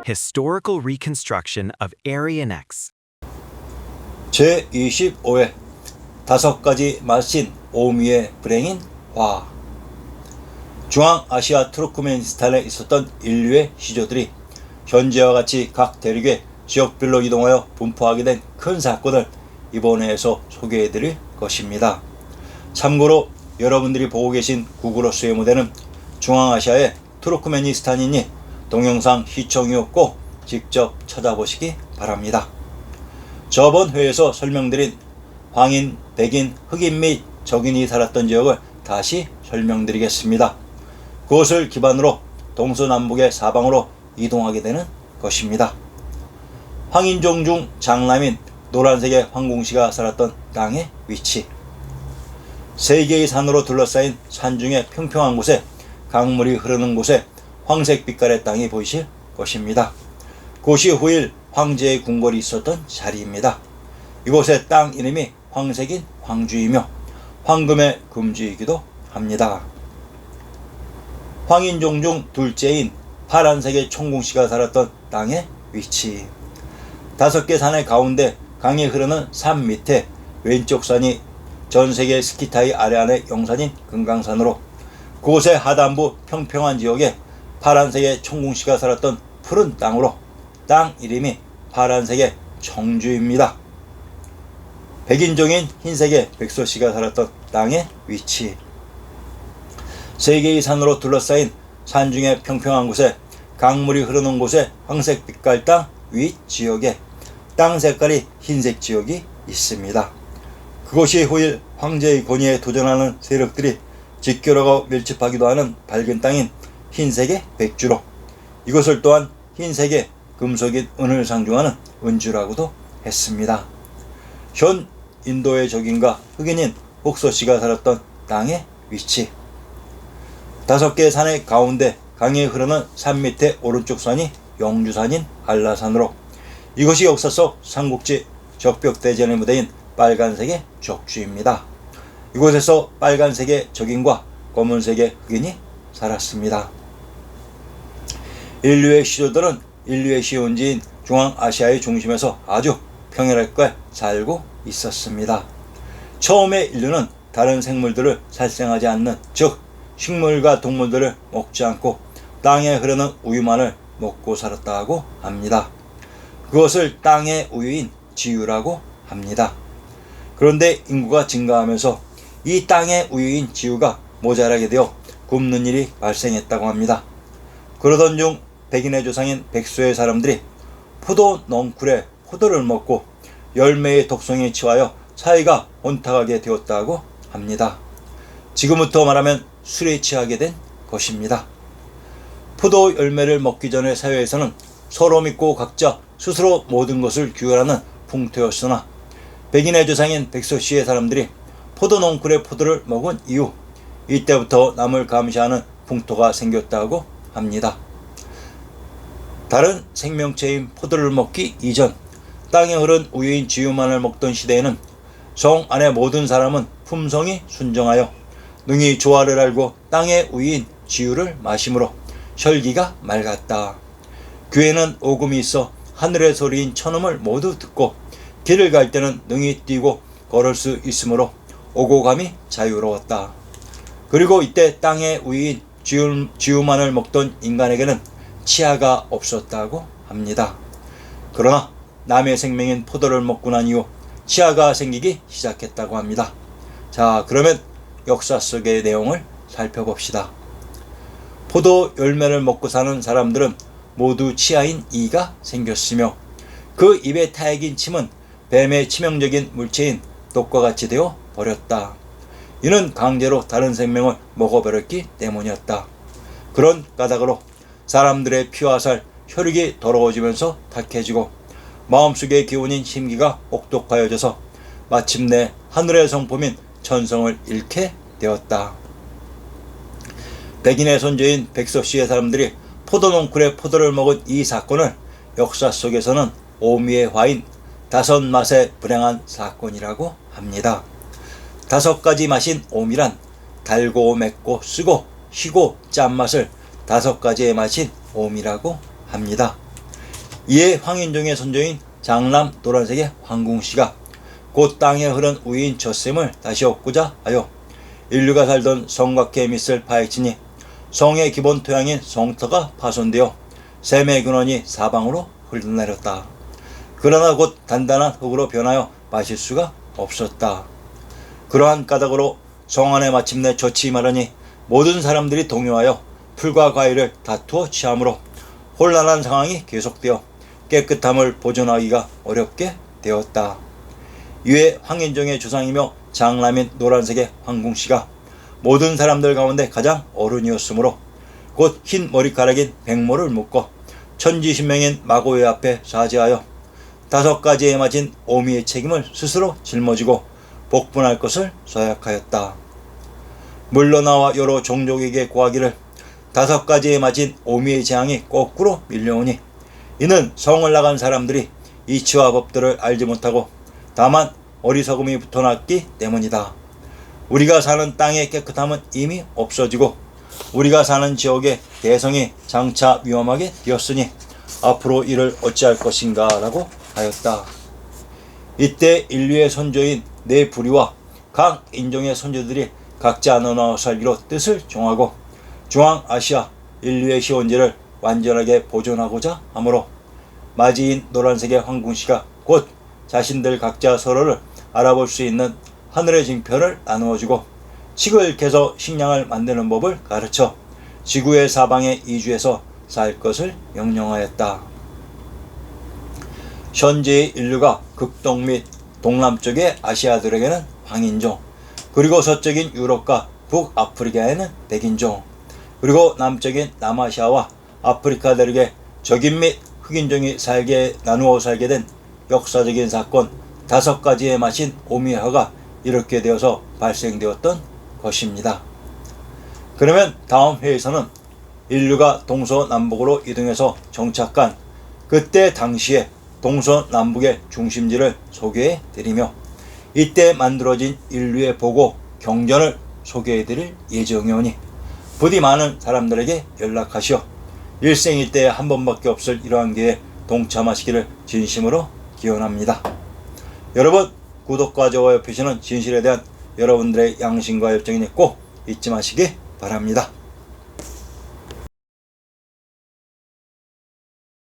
Historical reconstruction of Aryan X. 제25회 5가지 말신 오미의 불행인 화. 중앙아시아 투르크메니스탄에 있었던 인류의 시조들이 현재와 같이 각 대륙의 지역별로 이동하여 분포하게 된 큰 사건을 이번 회에서 소개해드릴 것입니다. 참고로 여러분들이 보고 계신 구글어스의 모델은 중앙아시아의 투르크메니스탄이니 동영상 시청이 없고 직접 찾아보시기 바랍니다. 저번 회에서 설명드린 황인, 백인, 흑인 및 적인이 살았던 지역을 다시 설명드리겠습니다. 그것을 기반으로 동서남북의 사방으로 이동하게 되는 것입니다. 황인종 중 장남인 노란색의 황공씨가 살았던 땅의 위치. 3개의 산으로 둘러싸인 산중의 평평한 곳에 강물이 흐르는 곳에 황색 빛깔의 땅이 보이실 것입니다. 그곳이 후일 황제의 궁궐이 있었던 자리입니다. 이곳의 땅 이름이 황색인 황주이며 황금의 금주이기도 합니다. 황인종 중 둘째인 파란색의 총궁씨가 살았던 땅의 위치. 5개 산의 가운데 강이 흐르는 산 밑에 왼쪽 산이 전세계 스키타이 아래안의 영산인 금강산으로 그곳의 하단부 평평한 지역에 파란색의 총궁씨가 살았던 푸른 땅으로 땅 이름이 파란색의 청주입니다. 백인종인 흰색의 백소씨가 살았던 땅의 위치. 3개의 산으로 둘러싸인 산중의 평평한 곳에 강물이 흐르는 곳에 황색 빛깔 땅 윗 지역에 땅 색깔이 흰색 지역이 있습니다. 그곳이 후일 황제의 권위에 도전하는 세력들이 직결하고 밀집하기도 하는 밝은 땅인 흰색의 백주로 이것을 또한 흰색의 금속인 은을 상징하는 은주라고도 했습니다. 현 인도의 적인과 흑인인 옥소씨가 살았던 땅의 위치. 5개의 산의 가운데 강이 흐르는 산 밑에 오른쪽 산이 영주산인 한라산으로 이것이 역사 속 삼국지 적벽대전의 무대인 빨간색의 적주입니다. 이곳에서 빨간색의 적인과 검은색의 흑인이 살았습니다. 인류의 시조들은 인류의 시온지인 중앙아시아의 중심에서 아주 평화롭게 살고 있었습니다. 처음에 인류는 다른 생물들을 살생하지 않는, 즉 식물과 동물들을 먹지 않고 땅에 흐르는 우유만을 먹고 살았다고 합니다. 그것을 땅의 우유인 지유라고 합니다. 그런데 인구가 증가하면서 이 땅의 우유인 지유가 모자라게 되어 굶는 일이 발생했다고 합니다. 그러던 중 백인의 조상인 백소의 사람들이 포도 넝쿨에 포도를 먹고 열매의 독성에 취하여 사이가 혼탁하게 되었다고 합니다. 지금부터 말하면 술에 취하게 된 것입니다. 포도 열매를 먹기 전의 사회에서는 서로 믿고 각자 스스로 모든 것을 규율하는 풍토였으나 백인의 조상인 백소씨의 사람들이 포도 넝쿨의 포도를 먹은 이후 이때부터 남을 감시하는 풍토가 생겼다고 합니다. 다른 생명체인 포도를 먹기 이전 땅에 흐른 우유인 지유만을 먹던 시대에는 성 안의 모든 사람은 품성이 순정하여 능히 조화를 알고 땅의 우유인 지유를 마시므로 혈기가 맑았다. 귀에는 오금이 있어 하늘의 소리인 천음을 모두 듣고 길을 갈 때는 능히 뛰고 걸을 수 있으므로 오고 감이 자유로웠다. 그리고 이때 땅의 우유인 지유만을 먹던 인간에게는 치아가 없었다고 합니다. 그러나 남의 생명인 포도를 먹고 난 이후 치아가 생기기 시작했다고 합니다. 자, 그러면 역사 속의 내용을 살펴봅시다. 포도 열매를 먹고 사는 사람들은 모두 치아인 이가 생겼으며 그 입에 타액인 침은 뱀의 치명적인 물체인 독과 같이 되어 버렸다. 이는 강제로 다른 생명을 먹어버렸기 때문이었다. 그런 까닭으로 사람들의 피와 살, 혈육이 더러워지면서 탁해지고 마음속의 기운인 심기가 혹독하여져서 마침내 하늘의 성품인 천성을 잃게 되었다. 백인의 손주인 백소씨의 사람들이 포도 넝쿨에 포도를 먹은 이 사건을 역사 속에서는 오미의 화인 5맛의 불행한 사건이라고 합니다. 5가지 맛인 오미란 달고 맵고 쓰고 희고 짠맛을 5가지의 맛인 오미라고 합니다. 이에 황인종의 손주인 장남 노란색의 황궁씨가 곧 땅에 흐른 우유인 젖샘을 다시 얻고자 하여 인류가 살던 성곽의 밑을 파헤치니 성의 기본 토양인 성터가 파손되어 샘의 근원이 사방으로 흘러내렸다. 그러나 곧 단단한 흙으로 변하여 마실 수가 없었다. 그러한 까닭으로 성 안에 마침내 젖이 마르니 모든 사람들이 동요하여 풀과 과일을 다투어 취함으로 혼란한 상황이 계속되어 깨끗함을 보존하기가 어렵게 되었다. 이에 황인종의 조상이며 장남인 노란색의 황궁씨가 모든 사람들 가운데 가장 어른이었으므로 곧 흰 머리카락인 백모를 묶어 천지신명인 마고의 앞에 사죄하여 5가지에 맞은 오미의 책임을 스스로 짊어지고 복분할 것을 서약하였다. 물러나와 여러 종족에게 고하기를 5가지에 맞은 오미의 재앙이 거꾸로 밀려오니 이는 성을 나간 사람들이 이치와 법들을 알지 못하고 다만 어리석음이 붙어났기 때문이다. 우리가 사는 땅의 깨끗함은 이미 없어지고 우리가 사는 지역의 대성이 장차 위험하게 되었으니 앞으로 이를 어찌할 것인가 라고 하였다. 이때 인류의 선조인 네 부리와 각 인종의 선조들이 각자 나눠 살기로 뜻을 정하고 중앙아시아 인류의 시원지를 완전하게 보존하고자 하므로 마지인 노란색의 황궁씨가 곧 자신들 각자 서로를 알아볼 수 있는 하늘의 징표를 나누어주고 칡을 캐서 식량을 만드는 법을 가르쳐 지구의 사방에 이주해서 살 것을 명령하였다. 현재의 인류가 극동 및 동남쪽의 아시아들에게는 황인종, 그리고 서쪽인 유럽과 북아프리카에는 백인종, 그리고 남쪽인 남아시아와 아프리카들에게 적인 및 흑인종이 나누어 살게 된 역사적인 사건 5가지의 맛인 오미화가 이렇게 되어서 발생되었던 것입니다. 그러면 다음 회에서는 인류가 동서남북으로 이동해서 정착한 그때 당시에 동서남북의 중심지를 소개해 드리며 이때 만들어진 인류의 보고 경전을 소개해 드릴 예정이오니 부디 많은 사람들에게 연락하시어 일생일대에 한 번밖에 없을 이러한 기회에 동참하시기를 진심으로 기원합니다. 여러분, 구독과 좋아요 표시는 진실에 대한 여러분들의 양심과 열정이니 꼭 잊지 마시기 바랍니다.